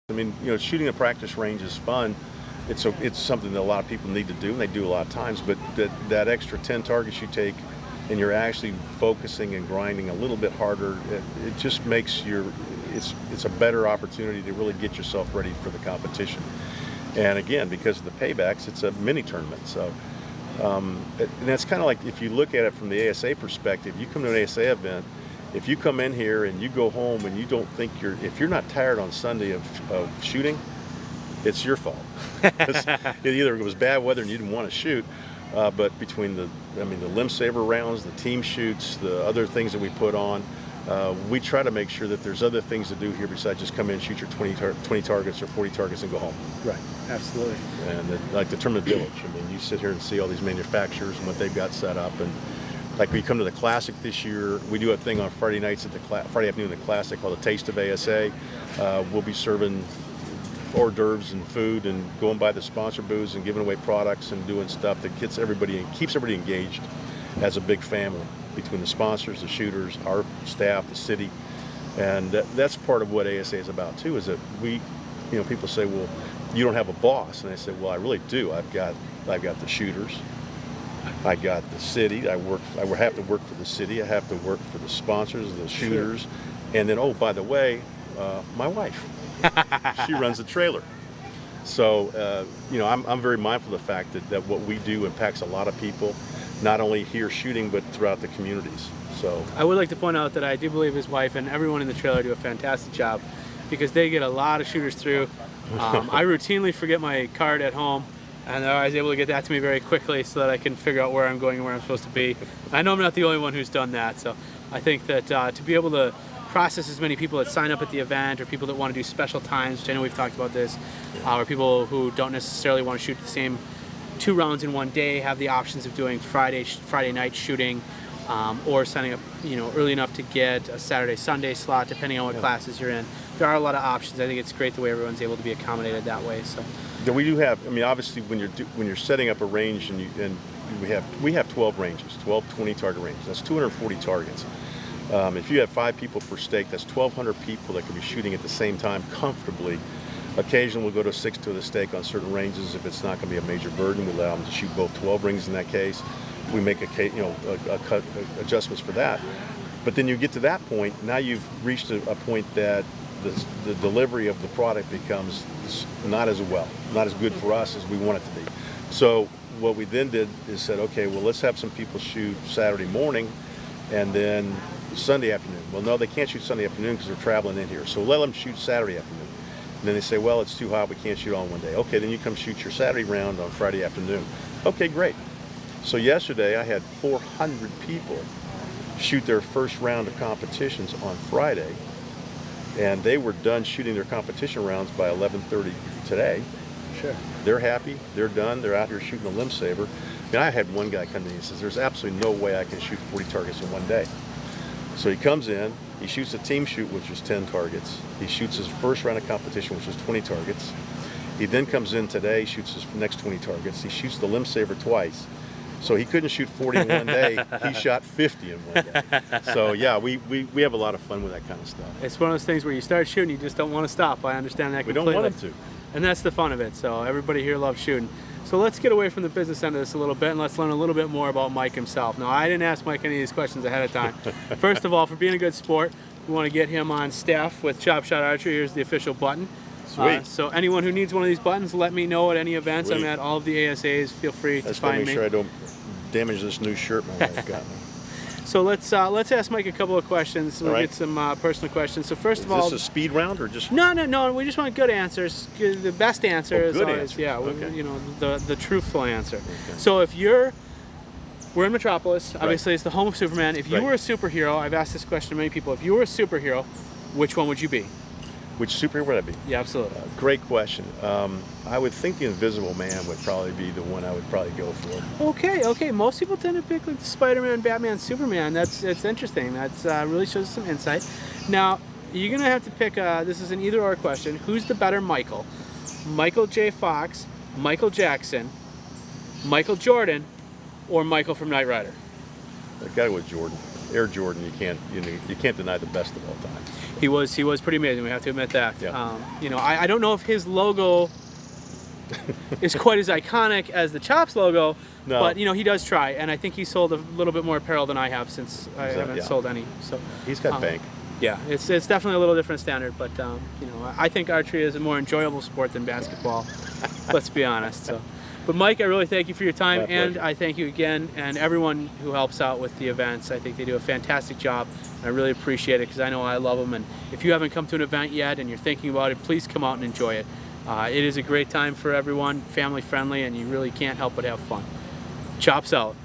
I mean, shooting a practice range is fun. It's something that a lot of people need to do, and they do a lot of times. But that extra 10 targets you take, and you're actually focusing and grinding a little bit harder, it just makes it's a better opportunity to really get yourself ready for the competition. And again, because of the paybacks, it's a mini tournament. So, and that's kind of like, if you look at it from the ASA perspective, you come to an ASA event. If you come in here and you go home and you don't think if you're not tired on Sunday of shooting, it's your fault. Either it was bad weather and you didn't want to shoot, but between the limb saver rounds, the team shoots, the other things that we put on, we try to make sure that there's other things to do here besides just come in and shoot your 20 targets or 40 targets and go home. Right, absolutely. And like the Tournament Village, you sit here and see all these manufacturers and what they've got set up. And like we come to the Classic this year, we do a thing on Friday nights at Friday afternoon at the Classic called the Taste of ASA. We'll be serving hors d'oeuvres and food and going by the sponsor booths and giving away products and doing stuff that keeps everybody engaged as a big family between the sponsors, the shooters, our staff, the city. And that's part of what ASA is about too, is that people say, well, you don't have a boss. And I say, well, I really do. I've got the shooters. I got the city. I have to work for the city. I have to work for the sponsors, the shooters. Sure. And then, oh, by the way, my wife. She runs the trailer. So, I'm very mindful of the fact that what we do impacts a lot of people, not only here shooting, but throughout the communities. So I would like to point out that I do believe his wife and everyone in the trailer do a fantastic job, because they get a lot of shooters through. I routinely forget my card at home, and they're always able to get that to me very quickly so that I can figure out where I'm going and where I'm supposed to be. I know I'm not the only one who's done that, so I think that to be able to process as many people that sign up at the event, or people that want to do special times, which I know we've talked about this, or people who don't necessarily want to shoot the same 2 rounds in one day, have the options of doing Friday night shooting, or signing up early enough to get a Saturday-Sunday slot, depending on what classes you're in. There are a lot of options. I think it's great the way everyone's able to be accommodated that way. So yeah, we do have. Obviously, when you're setting up a range, and we have 12 ranges, 12 20 target ranges. That's 240 targets. If you have 5 people per stake, that's 1,200 people that can be shooting at the same time comfortably. Occasionally, we'll go to 6 to the stake on certain ranges if it's not going to be a major burden. We allow them to shoot both 12 rings in that case. We make adjustments for that. But then you get to that point. Now you've reached a point that the delivery of the product becomes not as good for us as we want it to be. So what we then did is said, okay, well, let's have some people shoot Saturday morning, and then Sunday afternoon. Well, no, they can't shoot Sunday afternoon because they're traveling in here. So let them shoot Saturday afternoon. And then they say, well, it's too hot, we can't shoot all in one day. Okay, then you come shoot your Saturday round on Friday afternoon. Okay, great. So yesterday I had 400 people shoot their first round of competitions on Friday, and they were done shooting their competition rounds by 11:30 today. Sure. They're happy, they're done, they're out here shooting a limb saver. I had one guy come to me and says, there's absolutely no way I can shoot 40 targets in one day. So he comes in, he shoots a team shoot, which was 10 targets. He shoots his first round of competition, which was 20 targets. He then comes in today, shoots his next 20 targets. He shoots the limb saver twice. So he couldn't shoot 40 in one day. He shot 50 in one day. So yeah, we have a lot of fun with that kind of stuff. It's one of those things where you start shooting, you just don't want to stop. I understand that completely. We don't want him to. And that's the fun of it. So everybody here loves shooting. So let's get away from the business end of this a little bit, and let's learn a little bit more about Mike himself. Now, I didn't ask Mike any of these questions ahead of time. First of all, for being a good sport, we want to get him on staff with Chop Shot Archery. Here's the official button. Sweet. So anyone who needs one of these buttons, let me know at any events. Sweet. I'm at all of the ASAs. Feel free to find me. Make sure I don't damage this new shirt my wife got me. So let's ask Mike a couple of questions. We'll get some personal questions. So first of all, is this a speed round or just? No. We just want good answers. The best answer is good always, answer. yeah, Okay. the truthful answer. Okay. So if we're in Metropolis. Obviously, it's the home of Superman. If you were a superhero, I've asked this question to many people. If you were a superhero, which one would you be? Which superhero would I be? Yeah, absolutely. Great question. I would think the Invisible Man would probably be the one I would probably go for. Okay. Most people tend to pick like Spider-Man, Batman, Superman. It's interesting. That's really shows some insight. Now, you're gonna have to pick. This is an either/or question. Who's the better Michael? Michael J. Fox, Michael Jackson, Michael Jordan, or Michael from Knight Rider? I gotta go with Jordan. Air Jordan. You can't deny the best of all time. He was pretty amazing. We have to admit that. Yeah. You know, I don't know if his logo is quite as iconic as the Chops logo, No. but you know, he does try, and I think he sold a little bit more apparel than I have, since I haven't yeah. sold any. So He's got bank. yeah, it's definitely a little different standard, but you know, I think archery is a more enjoyable sport than basketball. Let's be honest. So, but Mike, I really thank you for your time, My and pleasure. I thank you again, and everyone who helps out with the events. I think they do a fantastic job, and I really appreciate it, because I know I love them. And if you haven't come to an event yet and you're thinking about it, please come out and enjoy it. It is a great time for everyone, family friendly, and you really can't help but have fun. Chops out.